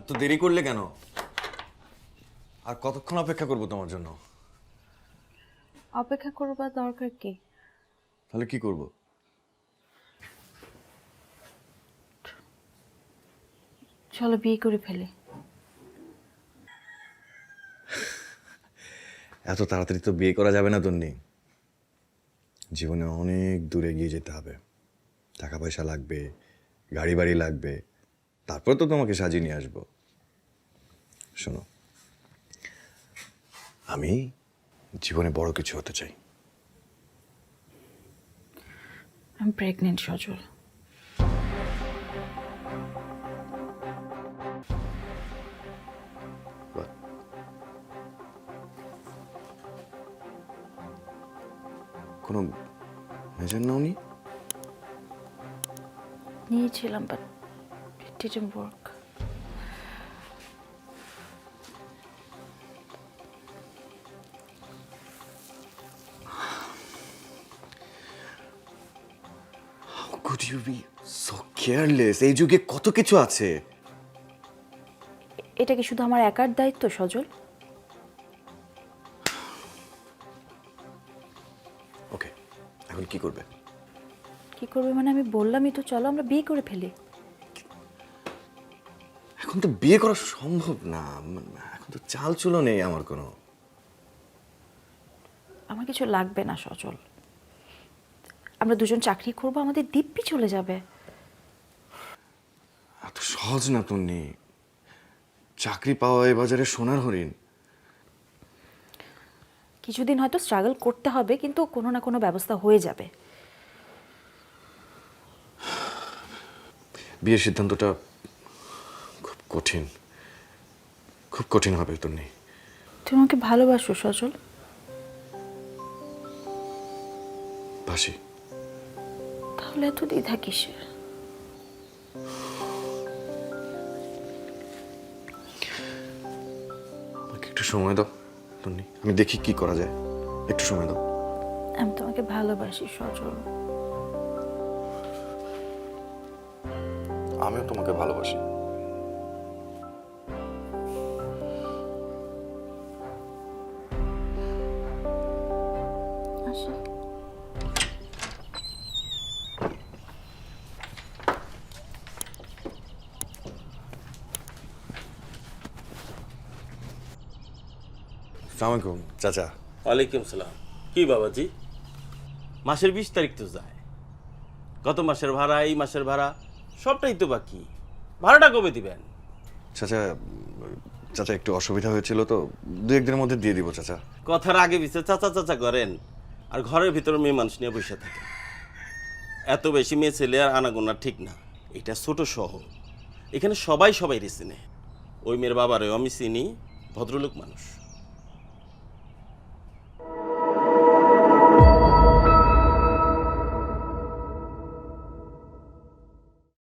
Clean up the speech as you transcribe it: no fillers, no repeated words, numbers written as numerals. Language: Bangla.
এত দেরি করলে কেন? আর কতক্ষণ অপেক্ষা করবো তোমার জন্য? অপেক্ষা করবার দরকার কি? তাহলে কি করব? চলো বিয়ে করে ফেলি। এত তাড়াতাড়ি তো বিয়ে করা যাবে না তন্নি। জীবনে অনেক দূরে এগিয়ে যেতে হবে। টাকা পয়সা লাগবে, গাড়ি বাড়ি লাগবে, তারপর তো তোমাকে সাজিয়ে নিয়ে আসবো। শোনো, আমি জীবনে বড় কিছু হতে চাই। আমি প্রেগনেন্ট সজল। কোনো মেজার নাওনি? নিয়েছিলাম but it didn't work. Could you be so careless? এই যুগে কত কিছু আছে। এটা কি শুধু আমার একার দায়িত্ব সজল? ওকে, এখন কি করবে? কি করবে মানে? আমি বললামই তো, চলো আমরা বিয়ে করে ফেলি। এখন তো বিয়ে করা সম্ভব না, এখন তো চাল চুলো নেই আমার কোনো। আমার কিছু লাগবে না সজল। আমরা দুজন চাকরি করব, আমাদের দিব্যি চলে যাবে। এত সহজ না তন্নি। চাকরি পাওয়া এই বাজারে সোনার হরিণ। কিছুদিন হয়তো স্ট্রাগল করতে হবে, কিন্তু কোনো না কোনো ব্যবস্থা হয়ে যাবে। বিয়ের সিদ্ধান্তটা খুব কঠিন, খুব কঠিন হবে তন্নি। তুমি আমাকে ভালোবাসো সজল? বাসি। তাহলে এত দ্বিধা কিসের? আমাকে একটু সময় দাও তন্নি, আমি দেখি কি করা যায়। একটু সময় দাও। আমি তোমাকে ভালোবাসি সজল। আমিও তোমাকে ভালোবাসি। আসি। আসসালামু আলাইকুম চাচা। ওয়ালাইকুম সালাম। কি বাবাজি, মাসের 20 তারিখ তো যায়। গত মাসের ভাড়া, এই মাসের ভাড়া সবটাই তো বাকি। ভাড়াটা কবে দিবেন? চাচা, চাচা একটু অসুবিধা হয়েছিল তো, দু একদিনের মধ্যে দিয়ে দিব চাচা। কথার আগে পিছে চাচা চাচা করেন, আর ঘরের ভিতরে মেয়ে মানুষ নিয়ে বসে থাকেন। এত বেশি মেয়ে ছেলে আর আনাগোনা ঠিক না। এটা ছোট শহর, এখানে সবাই সবাই চিনে। ওই মেয়ের বাবারেও আমি চিনি, ভদ্রলোক মানুষ।